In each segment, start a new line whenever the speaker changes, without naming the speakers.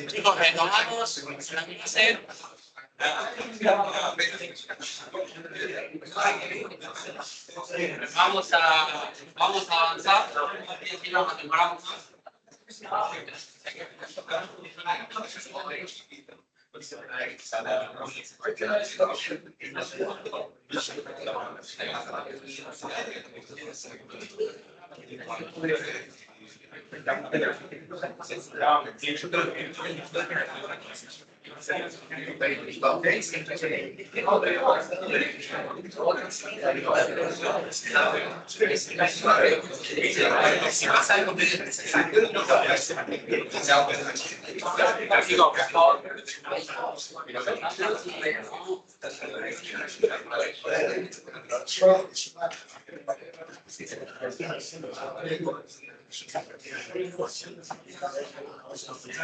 Chicos, retomamos la clase. Vamos a avanzar. Si no, nos demoramos más.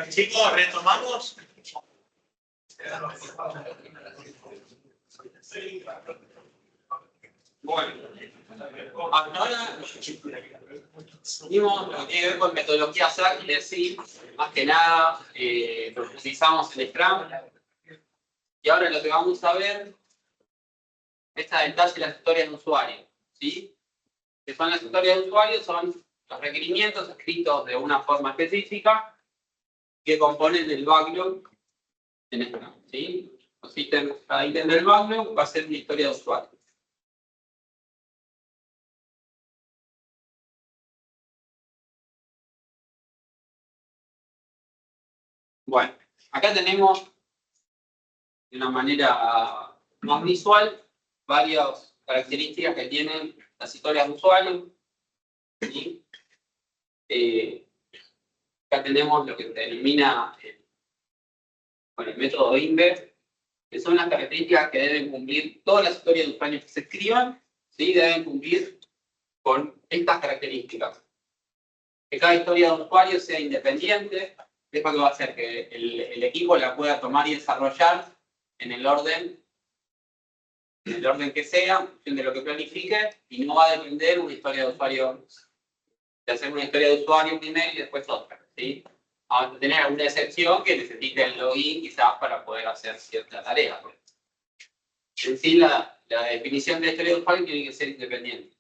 Chicos, retomamos. Bueno, ahora vimos lo que tiene que ver con metodologías ágiles, sí, más que nada profundizamos en Scrum. Y ahora lo que vamos a ver es a detalle las historias de usuario, ¿sí? Que son las historias de usuario, son los requerimientos escritos de una forma específica que componen el backlog en Scrum, ¿sí? Cada ítem del backlog va a ser una historia de usuario. Bueno, acá tenemos de una manera más visual varias características que tienen las historias de usuario, ¿sí? Acá tenemos lo que se denomina con el método INVE, que son las características que deben cumplir todas las historias de usuario que se escriban, ¿sí? Deben cumplir con estas características. Que cada historia de usuario sea independiente, es lo que va a hacer que el equipo la pueda tomar y desarrollar en el orden que sea, en función de lo que planifique, y no va a depender una historia de usuario, de hacer una historia de usuario primero y después otra, ¿sí? Vamos a tener alguna excepción que necesite el login quizás para poder hacer cierta tarea. En sí, la definición de la historia de usuario tiene que ser independiente.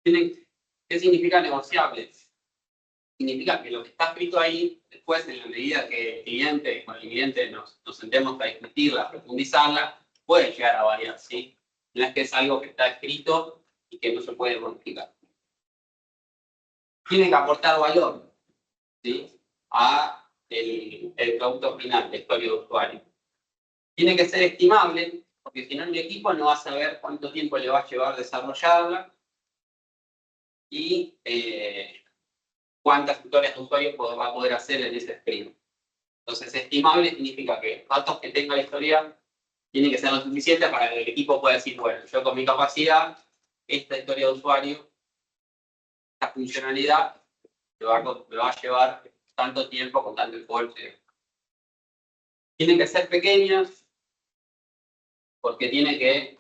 ¿Qué significa negociable? Significa que lo que está escrito ahí, después, en la medida que con el cliente nos sentemos a discutirla, a profundizarla, puede llegar a variar, ¿sí? No es que es algo que está escrito y que no se puede modificar. Tiene que aportar valor, ¿sí? A el producto final, la historia de usuario. Tiene que ser estimable, porque si no el equipo no va a saber cuánto tiempo le va a llevar desarrollarla y cuántas historias de usuario va a poder hacer en ese sprint. Entonces, estimable significa que los datos que tenga la historia tienen que ser lo suficiente para que el equipo pueda decir, bueno, yo con mi capacidad, esta historia de usuario, esta funcionalidad, me va a llevar tanto tiempo con tanto esfuerzo. Tienen que ser pequeñas, porque tiene que,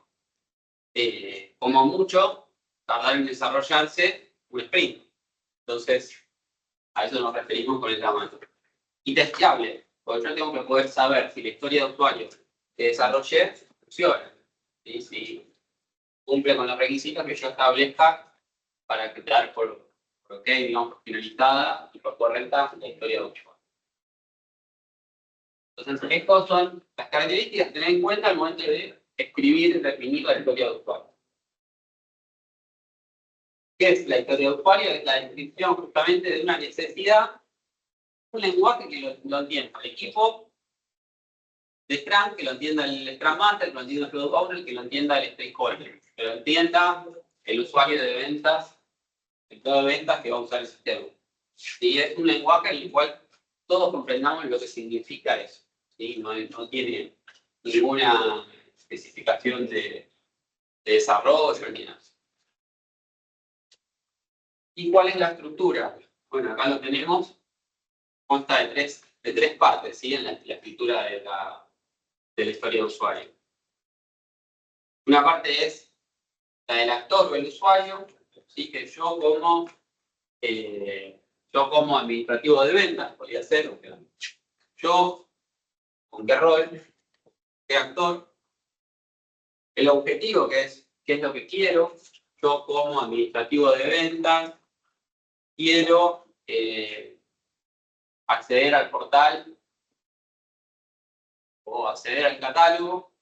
como mucho, tardar en desarrollarse un sprint. Entonces, a eso nos referimos con el tamaño. Y testeable, porque yo tengo que poder saber si la historia de usuario que desarrollé funciona. ¿Sí? cumple con los requisitos que yo establezca para dar por ok, digamos, finalizada y por correcta la historia de usuario. Entonces, estas son las características que tener en cuenta al momento de escribir y definir la historia de usuario. ¿Qué es la historia de usuario? Es la descripción justamente de una necesidad, un lenguaje que lo entienda el equipo de Scrum, que lo entienda el Scrum Master, que lo entienda el Product Owner, que lo entienda el Stakeholder, que lo entienda el usuario de ventas, el todo de ventas que va a usar el sistema. ¿Sí? Es un lenguaje en el cual todos comprendamos lo que significa eso. ¿Sí? No tiene ninguna especificación de desarrollo ni nada. ¿Y cuál es la estructura? Bueno, acá lo tenemos. Consta de tres partes, ¿sí? En la escritura de la historia de usuario. Una parte es la del actor o el usuario, ¿sí? Que yo como administrativo de ventas, podría ser, yo, con qué rol, qué actor, el objetivo, que es qué es lo que quiero, yo como administrativo de ventas, quiero acceder al portal o acceder al catálogo,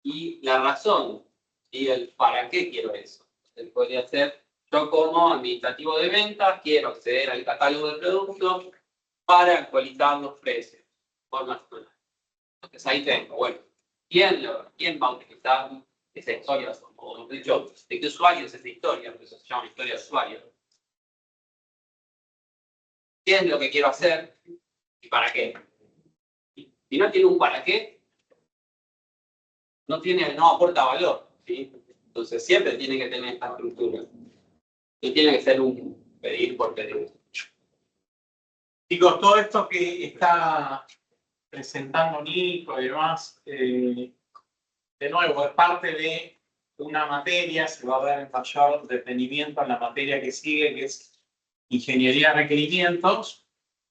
y la razón, ¿sí? El para qué quiero eso. Entonces, podría ser, yo como administrativo de ventas quiero acceder al catálogo de productos para actualizar los precios por nacional. Entonces ahí tengo, bueno, ¿quién va a utilizar esa historia? O mejor dicho, ¿de qué usuario es esa historia? Porque eso se llama historia de usuario. ¿Qué es lo que quiero hacer? ¿Y para qué? Si no tiene un para qué, no aporta valor, ¿sí? Entonces siempre tiene que tener esta estructura. Y tiene que ser un pedir por pedir.
Chicos, todo esto que está presentando Nico y demás, de nuevo, es parte de una materia, se va a dar en mayor detenimiento en la materia que sigue, que es Ingeniería de Requerimientos.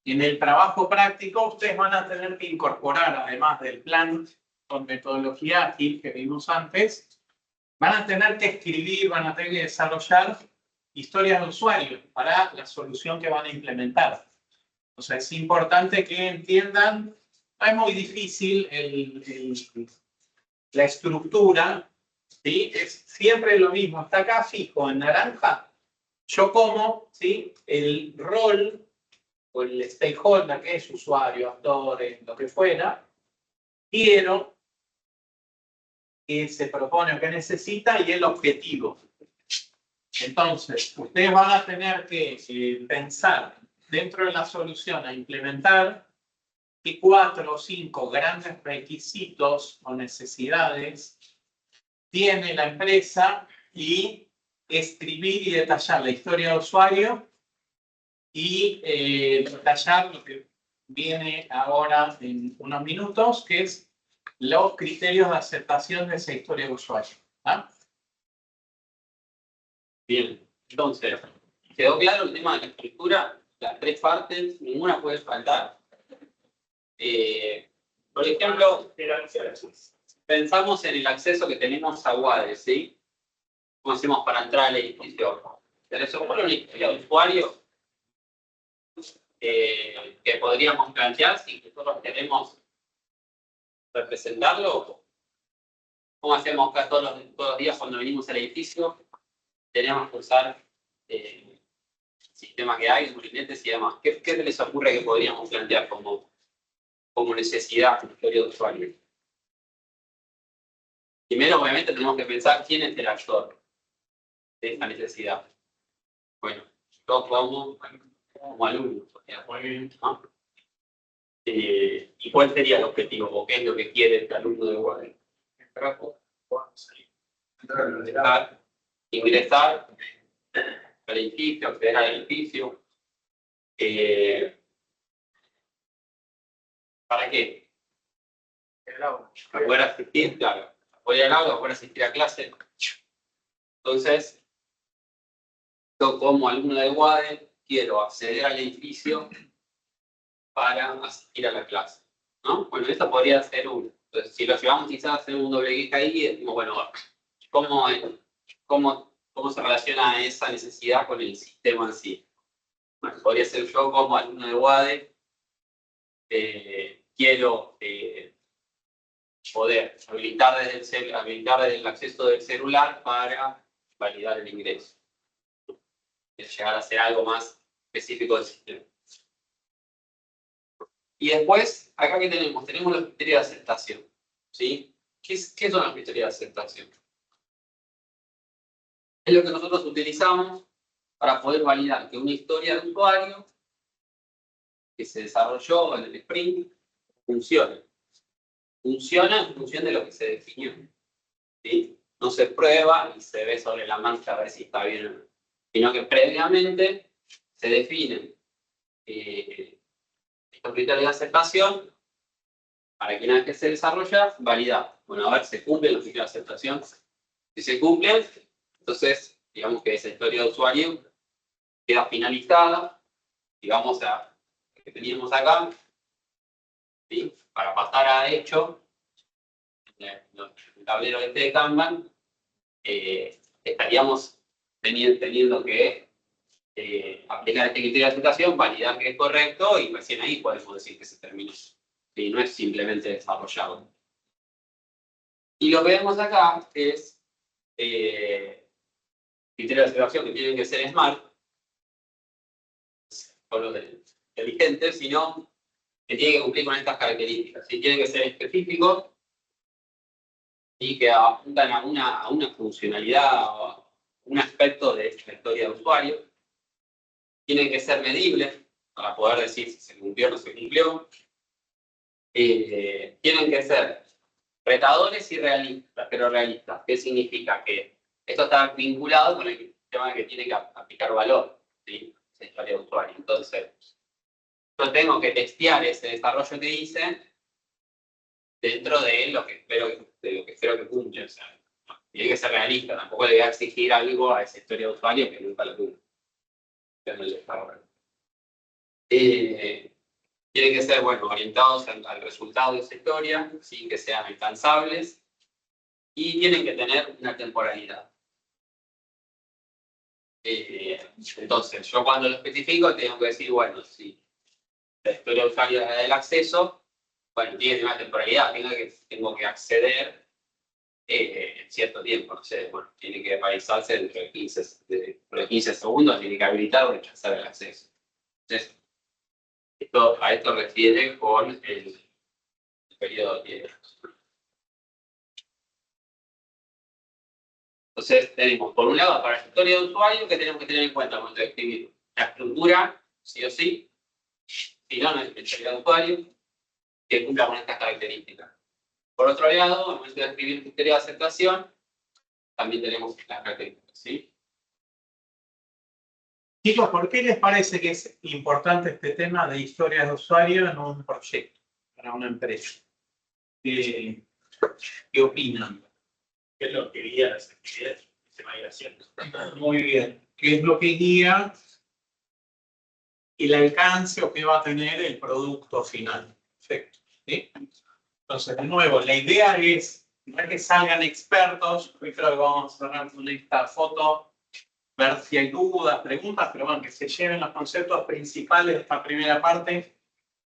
En el trabajo práctico, ustedes van a tener que incorporar, además del plan con metodología ágil que vimos antes, van a tener que escribir, van a tener que desarrollar historias de usuario para la solución que van a implementar. O sea, es importante que entiendan, no es muy difícil la estructura, ¿sí? Es siempre lo mismo, está acá fijo en naranja. Yo como, ¿sí? El rol o el stakeholder, que es usuario, actores, lo que fuera, quiero, que se propone o que necesita, y el objetivo. Entonces, ustedes van a tener que pensar dentro de la solución a implementar que 4 o 5 grandes requisitos o necesidades tiene la empresa, y escribir y detallar la historia de usuario y detallar lo que viene ahora en unos minutos, que es los criterios de aceptación de esa historia de usuario. ¿Ah?
Bien, entonces, ¿quedó claro el tema de la estructura? Las tres partes, ninguna puede faltar. Por ejemplo, pensamos en el acceso que tenemos a WADE, ¿sí? ¿Cómo hacemos para entrar al edificio? Se les ocurre una historia de usuario que podríamos plantear si nosotros queremos representarlo. ¿Cómo hacemos acá todos los días cuando venimos al edificio? Tenemos que usar el sistema que hay, clientes y demás. ¿Qué les ocurre que podríamos plantear como necesidad en la historia de usuario? Primero, obviamente, tenemos que pensar quién es el actor de esta necesidad. Bueno, yo como alumno, ¿no? ¿Y cuál sería el objetivo? ¿O qué es lo que quiere el alumno de Word? Ingresar al edificio, acceder al edificio. ¿Para qué? Para poder asistir, claro. Para poder ir al aula, para poder asistir a clase. Entonces, yo como alumno de WADE quiero acceder al edificio para asistir a la clase, ¿no? Bueno, esto podría ser uno. Entonces, si lo llevamos quizás a hacer un doble clic ahí, decimos, bueno, ¿cómo cómo se relaciona esa necesidad con el sistema en sí. Bueno, podría ser yo como alumno de UADE, quiero poder habilitar desde el acceso del celular para validar el ingreso. Es llegar a ser algo más específico del sistema. Y después, acá que tenemos los criterios de aceptación. ¿Sí? ¿Qué son los criterios de aceptación? Es lo que nosotros utilizamos para poder validar que una historia de usuario que se desarrolló en el sprint funcione. Funciona en función de lo que se definió. ¿Sí? No se prueba y se ve sobre la marcha a ver si está bien o no. Sino que previamente se definen estos criterios de aceptación para que una vez que se desarrolla, validar. Bueno, a ver, ¿se cumplen los criterios de aceptación? Si se cumplen, entonces, digamos que esa historia de usuario queda finalizada, y vamos a lo que teníamos acá, ¿sí? Para pasar a hecho, en el tablero este de Kanban, estaríamos teniendo que aplicar este criterio de aceptación, validar que es correcto, y recién ahí podemos decir que se terminó. ¿Sí? No es simplemente desarrollado. Y lo que vemos acá es criterios de aceptación que tienen que ser SMART, con los inteligentes, sino que tienen que cumplir con estas características. ¿Sí? Tienen que ser específicos y que apuntan a una funcionalidad o un aspecto de la historia de usuario. Tienen que ser medibles para poder decir si se cumplió o no se cumplió. Tienen que ser retadores y realistas, pero realistas. ¿Qué significa? Que esto está vinculado con el tema que tiene que aplicar valor, ¿sí? Esa historia de usuario. Entonces, yo tengo que testear ese desarrollo que hice dentro de lo que espero que cumpla. O sea, tiene que ser realista, tampoco le voy a exigir algo a esa historia de usuario que nunca lo cumple. Tienen que ser, bueno, orientados al resultado de esa historia, sin que sean alcanzables, y tienen que tener una temporalidad. Entonces, yo cuando lo especifico tengo que decir, bueno, si la historia de usuario es la del acceso, bueno, tiene una temporalidad, tengo que acceder en cierto tiempo, no sé, bueno, tiene que realizarse dentro de 15 segundos, tiene que habilitar o rechazar el acceso. Entonces, a esto refiere con el periodo de tiempo. Entonces, tenemos por un lado para la historia de usuario que tenemos que tener en cuenta al momento de escribir la estructura, sí o sí, si no, no es la historia de usuario, que cumpla con estas características. Por otro lado, al momento de escribir criterio de aceptación, también tenemos las características, ¿sí?
Chicos, ¿por qué les parece que es importante este tema de historia de usuario en un proyecto, para una empresa? ¿Qué opinan?
¿Qué es lo que guía las actividades que se va a ir haciendo?
Muy bien. ¿Qué es lo que guía el alcance o qué va a tener el producto final? Perfecto. ¿Sí? Entonces, de nuevo, la idea es, no es que salgan expertos, hoy creo que vamos a cerrar con esta foto, ver si hay dudas, preguntas, pero bueno, que se lleven los conceptos principales de esta primera parte.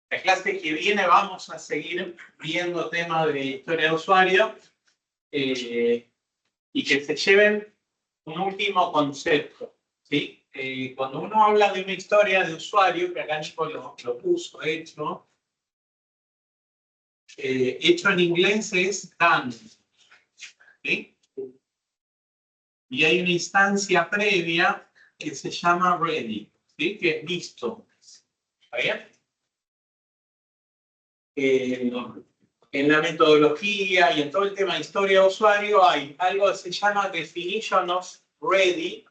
La clase que viene vamos a seguir viendo temas de historia de usuario y que se lleven un último concepto, ¿sí? Cuando uno habla de una historia de usuario, que acá Nico lo puso, hecho en inglés es done, ¿sí? Y hay una instancia previa que se llama ready, ¿sí? Que es listo. ¿Está bien? En la metodología y en todo el tema de historia de usuario hay algo que se llama definition of ready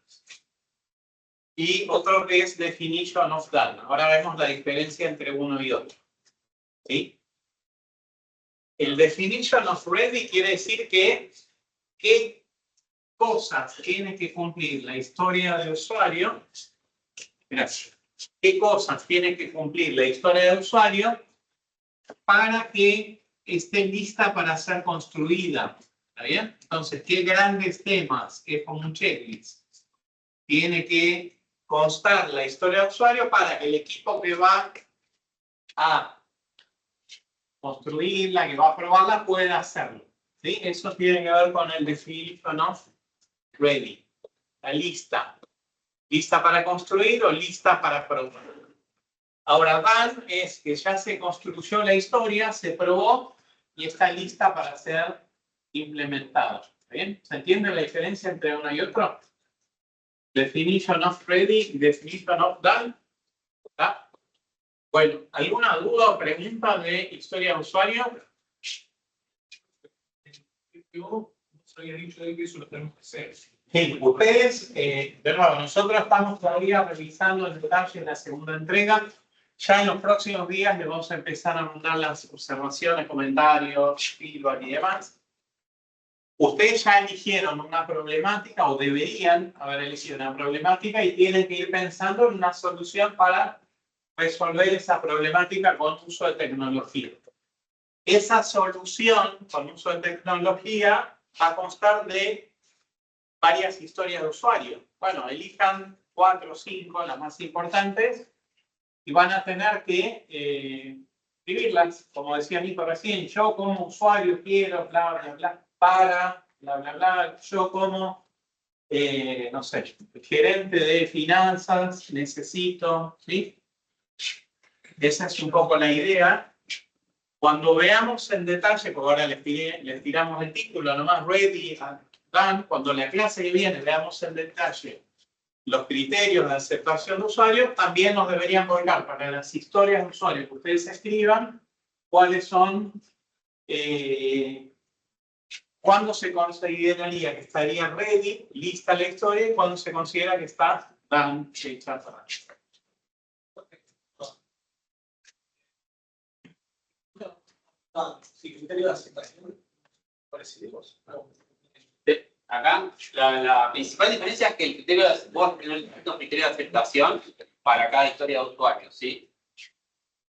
y otro que es definition of done. Ahora vemos la diferencia entre uno y otro. ¿Sí? El definition of ready quiere decir que qué cosas tiene que cumplir la historia de usuario. Gracias. ¿Qué cosas tiene que cumplir la historia de usuario para que esté lista para ser construida ¿Está bien? Entonces, ¿qué grandes temas? Es como un checklist. Tiene que constar la historia de usuario para que el equipo que va a construirla, que va a probarla, pueda hacerlo. ¿Sí? Eso tiene que ver con el definition of ready. La lista. ¿Lista para construir o lista para probar? Ahora, done es que ya se construyó la historia, se probó y está lista para ser implementada. ¿Bien? ¿Se entiende la diferencia entre uno y otro? Definition of ready y definition of done. ¿Está? Bueno, ¿alguna duda o pregunta de historia de usuario?
Yo nos había dicho de que eso lo tenemos que hacer.
Sí, ustedes, de nuevo, nosotros estamos todavía revisando el detalle en la segunda entrega. Ya en los próximos días les vamos a empezar a mandar las observaciones, comentarios, feedback y demás. Ustedes ya eligieron una problemática o deberían haber elegido una problemática y tienen que ir pensando en una solución para resolver esa problemática con uso de tecnología. Esa solución con uso de tecnología va a constar de varias historias de usuario. Bueno, elijan 4 o 5, las más importantes, y van a tener que escribirlas, como decía Nico recién, yo como usuario quiero, bla, bla, bla, para, bla, bla, bla, yo como, no sé, gerente de finanzas, necesito, ¿sí? Esa es un poco la idea. Cuando veamos en detalle, porque ahora les tiramos el título, nomás ready and done, cuando la clase que viene veamos en detalle los criterios de aceptación de usuarios, también nos deberían colgar para las historias de usuarios que ustedes escriban, cuáles son, cuándo se consideraría que estaría ready, lista la historia, y cuándo se considera que está done, hecha para.
Sí, criterio de aceptación. Parecidos.
Acá la principal diferencia es que el criterio de, vos tenés distintos criterios de aceptación para cada historia de usuario, ¿sí?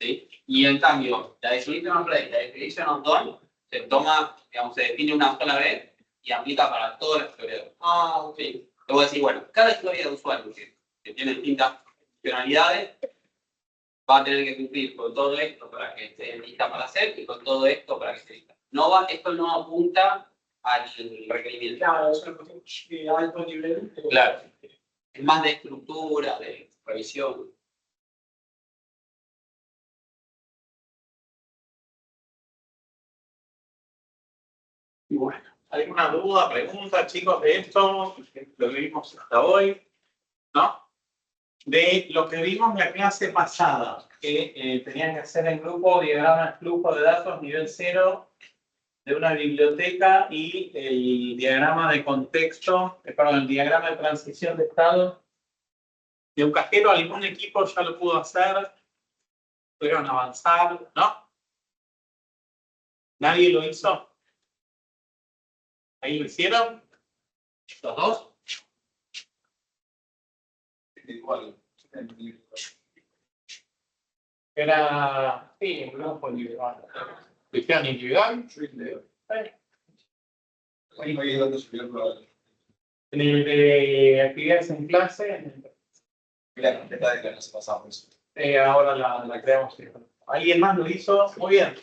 ¿Sí? Y en cambio, la definition of ready, la definition of done, se toma, digamos, se define una sola vez y aplica para toda la historia de usuario. ¿Sí? Te voy a decir, bueno, cada historia de usuario que tiene distintas funcionalidades va a tener que cumplir con todo esto para que esté lista para hacer y con todo esto para que esté lista. No va, esto no apunta al requerimiento.
Claro, es una cuestión de alto nivel.
Claro. Es más de estructura, de revisión.
Y bueno, ¿alguna duda, pregunta, chicos, de esto? Lo que vimos hasta hoy, ¿no? De lo que vimos en la clase pasada, que tenían que hacer en grupo diagrama de flujo de datos nivel 0 de una biblioteca y el diagrama de contexto, perdón, el diagrama de transición de estado de un cajero. Algún equipo ya lo pudo hacer, pudieron avanzar, ¿no? ¿Nadie lo hizo? ¿Ahí lo hicieron? ¿Los dos?
Igual.
Era, sí, un grupo individual. ¿Lo hicieron individual? En el de actividades en clase,
Mira, de la clase pasada.
ahora la creamos. ¿Alguien más lo hizo? Muy bien.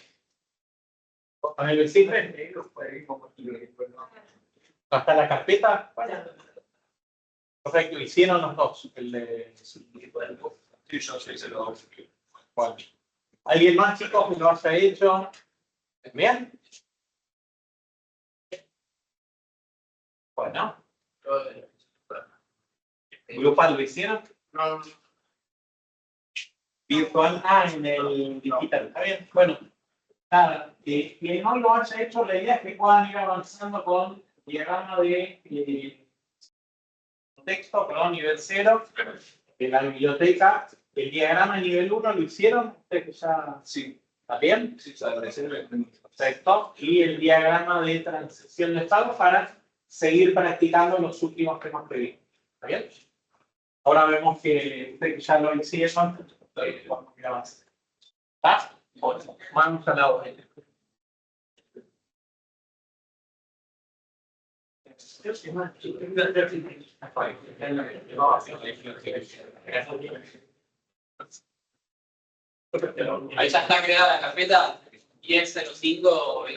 ¿También lo hiciste? ¿Hasta la carpeta? Correcto, hicieron los dos. El de...
Sí, yo sí hice los dos.
Bueno. ¿Alguien más, chicos, que lo haya hecho? ¿Bien? Bueno. ¿Grupal lo hicieron?
No,
Virtual, en el digital. ¿Está bien? Bueno, nada, que no lo haya hecho, la idea es que puedan ir avanzando con diagrama de texto, perdón, nivel 0, de la biblioteca. El diagrama de nivel 1 lo hicieron, ustedes ya.
sí.
¿Está bien?
Sí, sabe.
Perfecto. Y el diagrama de transición de estado para seguir practicando los últimos temas que vimos. ¿Está bien? Ahora vemos que ustedes ya lo hicieron. Vamos a ir avanzando. ¿Está? Bueno, vamos a la hora.
Ahí ya está creada la carpeta 10.05.